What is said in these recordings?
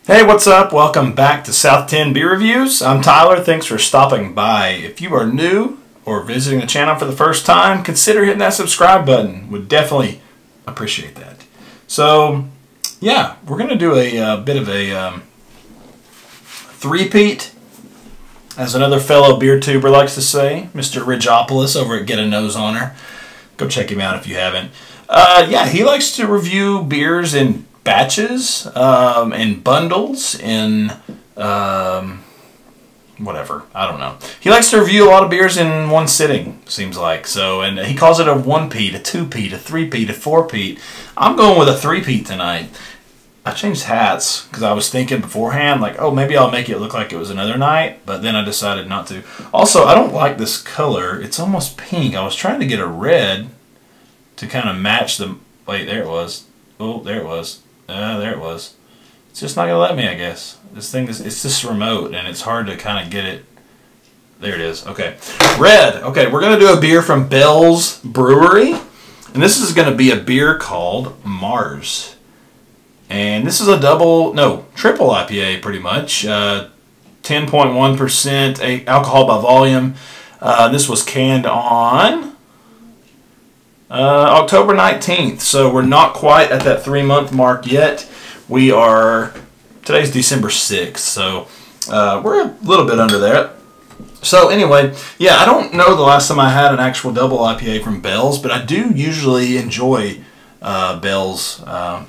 Hey, what's up? Welcome back to South 10 Beer Reviews. I'm Tyler. Thanks for stopping by. If you are new or visiting the channel for the first time, consider hitting that subscribe button. Would definitely appreciate that. So, yeah, we're going to do a bit of a three-peat, as another fellow beer tuber likes to say, Mr. Ridgeopolis over at Get a Nose on Her. Go check him out if you haven't. Yeah, he likes to review beers in batches, in bundles, in whatever, I don't know. He likes to review a lot of beers in one sitting, seems like. So, and he calls it a 1-peat, a 2-peat, a 3-peat, a 4-peat. I'm going with a 3-peat tonight. I changed hats because I was thinking beforehand, like, oh, maybe I'll make it look like it was another night, but then I decided not to. Also, I don't like this color. It's almost pink. I was trying to get a red to kind of match the... Wait, there it was. Oh, there it was. There it was. It's just not going to let me, I guess. This thing is, it's just remote, and it's hard to kind of get it. There it is. Okay. Red. Okay, we're going to do a beer from Bell's Brewery. And this is going to be a beer called Mars. And this is a triple IPA, pretty much. 10.1% alcohol by volume. This was canned on October 19th, so we're not quite at that 3-month mark yet. Today's December 6th, so we're a little bit under that. So anyway, yeah, I don't know the last time I had an actual double IPA from Bell's, but I do usually enjoy Bell's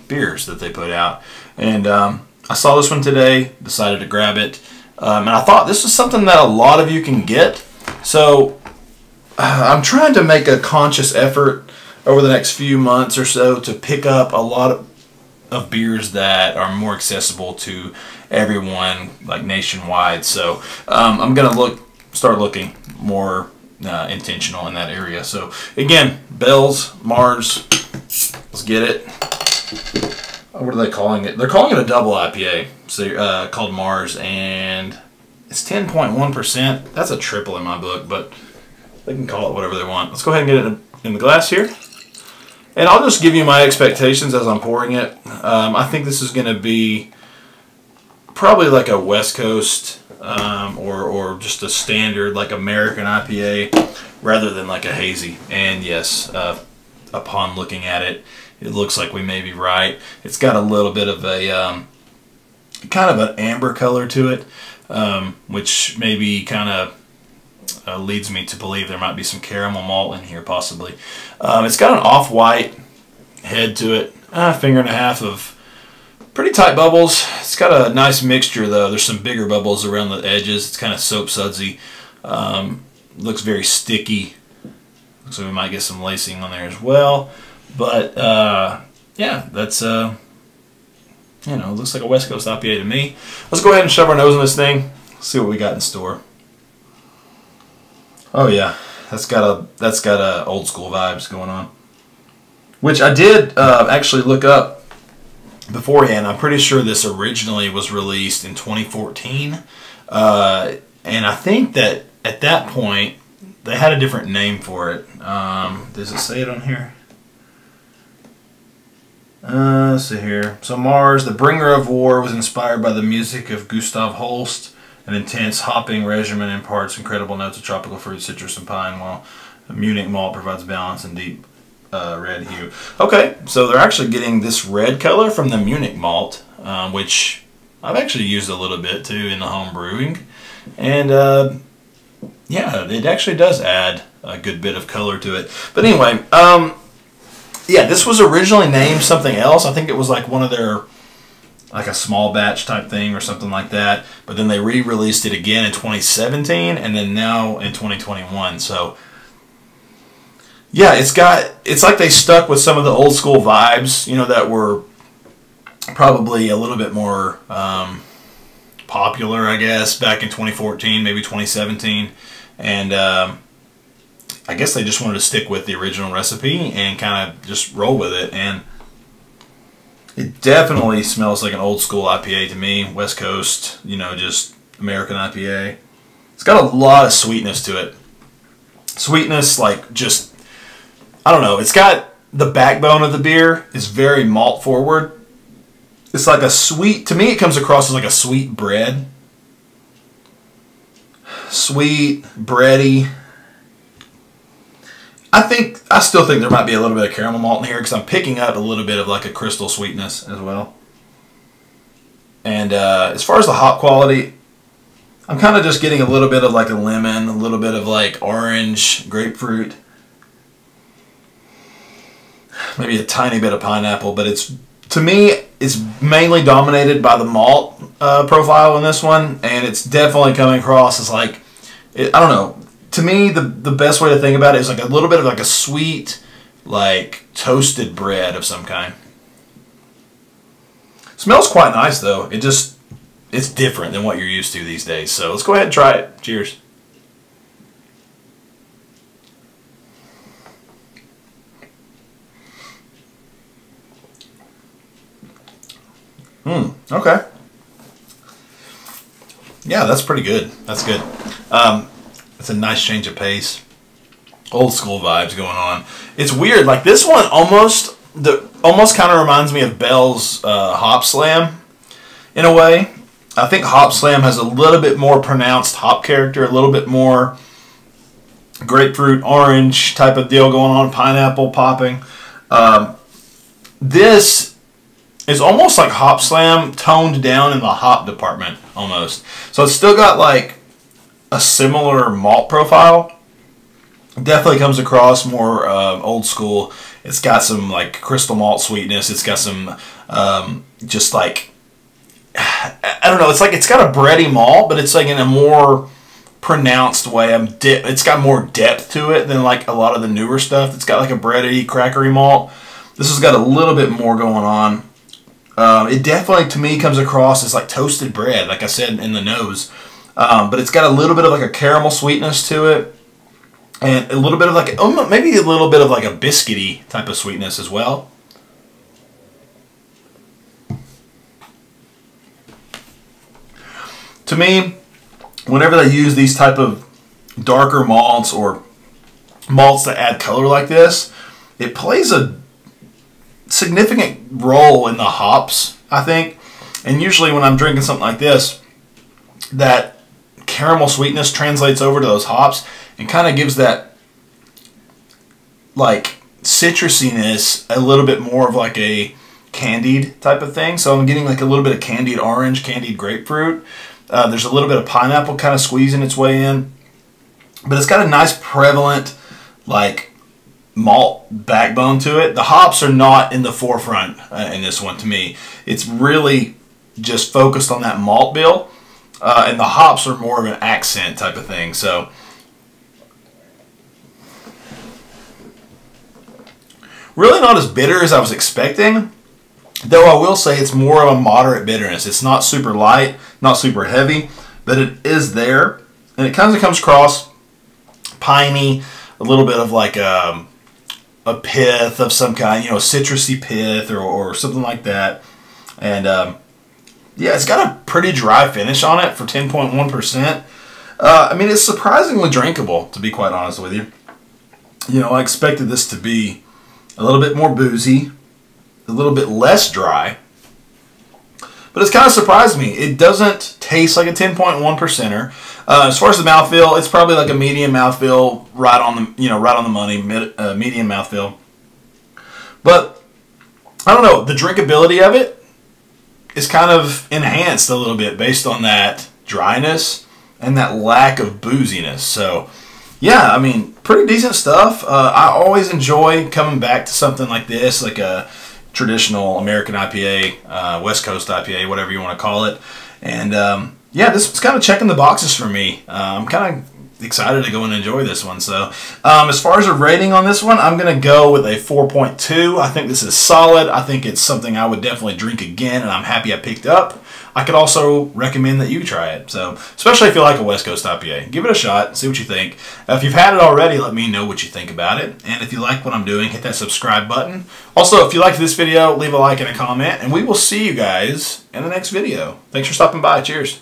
beers that they put out. And I saw this one today, decided to grab it, and I thought this is something that a lot of you can get. So I'm trying to make a conscious effort over the next few months or so to pick up a lot of beers that are more accessible to everyone, like nationwide. So I'm gonna start looking more intentional in that area. So again, Bell's Mars, let's get it. What are they calling it? They're calling it a double IPA, so called Mars, and it's 10.1%. That's a triple in my book, but they can call it whatever they want. Let's go ahead and get it in the glass here. And I'll just give you my expectations as I'm pouring it. I think this is going to be probably like a West Coast or just a standard like American IPA rather than like a hazy. And yes, upon looking at it, it looks like we may be right. It's got a little bit of a kind of an amber color to it, which maybe kind of leads me to believe there might be some caramel malt in here, possibly. It's got an off-white head to it, finger and a half of pretty tight bubbles. It's got a nice mixture, though. There's some bigger bubbles around the edges. It's kind of soap sudsy. Looks very sticky. Looks like we might get some lacing on there as well. But yeah, that's you know, looks like a West Coast IPA to me. Let's go ahead and shove our nose in this thing. See what we got in store. Oh yeah, that's got a old school vibes going on, which I did actually look up beforehand. I'm pretty sure this originally was released in 2014, and I think that at that point they had a different name for it. Does it say it on here? Let's see here. So Mars, the bringer of war, was inspired by the music of Gustav Holst. An intense hopping Regiment imparts incredible notes of tropical fruit, citrus, and pine, while a Munich malt provides balance and deep red hue. Okay, so they're actually getting this red color from the Munich malt, which I've actually used a little bit too in the home brewing. And yeah, it actually does add a good bit of color to it. But anyway, yeah, this was originally named something else. I think it was like one of their... like a small batch type thing or something like that, but then they re-released it again in 2017 and then now in 2021. So yeah, it's like they stuck with some of the old school vibes, you know, that were probably a little bit more popular, I guess, back in 2014, maybe 2017, and I guess they just wanted to stick with the original recipe and kind of just roll with it. And it definitely smells like an old school IPA to me. West Coast, you know, just American IPA. It's got a lot of sweetness to it. Sweetness, like just, I don't know. It's got the backbone of the beer is very malt forward. It's like a sweet, to me it comes across as like a sweet bread. Sweet, bready. I still think there might be a little bit of caramel malt in here because I'm picking up a little bit of like a crystal sweetness as well. And as far as the hop quality, I'm kind of just getting a little bit of like a lemon, a little bit of like orange, grapefruit. Maybe a tiny bit of pineapple, but to me, it's mainly dominated by the malt profile in this one, and it's definitely coming across as like, I don't know. To me, the best way to think about it is like a little bit of like a sweet, like toasted bread of some kind. Smells quite nice though. It's different than what you're used to these days. So let's go ahead and try it. Cheers. Okay. Yeah, that's pretty good. That's good. It's a nice change of pace. Old school vibes going on. It's weird. Like this one almost kind of reminds me of Bell's Hop Slam in a way. I think Hop Slam has a little bit more pronounced hop character, a little bit more grapefruit, orange type of deal going on, pineapple popping. This is almost like Hop Slam toned down in the hop department almost. So it's still got like a similar malt profile. Definitely comes across more old school. It's got some like crystal malt sweetness. It's got some just like, I don't know. It's like it's got a bready malt, but it's like in a more pronounced way. It's got more depth to it than like a lot of the newer stuff. It's got like a bready, crackery malt. This has got a little bit more going on. It definitely, to me, comes across as like toasted bread, like I said in the nose. But it's got a little bit of like a caramel sweetness to it. And a little bit of like, maybe a little bit of like a biscuity type of sweetness as well. To me, whenever they use these type of darker malts or malts that add color like this, it plays a significant role in the hops, I think. And usually when I'm drinking something like this, that caramel sweetness translates over to those hops and kind of gives that like citrusiness a little bit more of like a candied type of thing. So I'm getting like a little bit of candied orange, candied grapefruit. There's a little bit of pineapple kind of squeezing its way in. But it's got a nice prevalent like malt backbone to it. The hops are not in the forefront in this one to me. It's really just focused on that malt bill. And the hops are more of an accent type of thing. So really not as bitter as I was expecting, though I will say it's more of a moderate bitterness. It's not super light, not super heavy, but it is there. And it kind of comes across piney, a little bit of like a pith of some kind, you know, citrusy pith or something like that. And yeah, it's got a pretty dry finish on it for 10.1%. I mean, it's surprisingly drinkable, to be quite honest with you. You know, I expected this to be a little bit more boozy, a little bit less dry, but it's kind of surprised me. It doesn't taste like a 10.1%er. As far as the mouthfeel, it's probably like a medium mouthfeel, right on the money, medium mouthfeel. But I don't know, the drinkability of it is kind of enhanced a little bit based on that dryness and that lack of booziness. So yeah, I mean, pretty decent stuff. I always enjoy coming back to something like this, like a traditional American IPA, West Coast IPA, whatever you want to call it. And yeah, this was kind of checking the boxes for me. I'm kind of excited to go and enjoy this one. So as far as a rating on this one, I'm going to go with a 4.2. I think this is solid. I think it's something I would definitely drink again, and I'm happy I picked up. I could also recommend that you try it. So, especially if you like a West Coast IPA. Give it a shot, see what you think. If you've had it already, let me know what you think about it. And if you like what I'm doing, hit that subscribe button. Also, if you liked this video, leave a like and a comment, and we will see you guys in the next video. Thanks for stopping by. Cheers.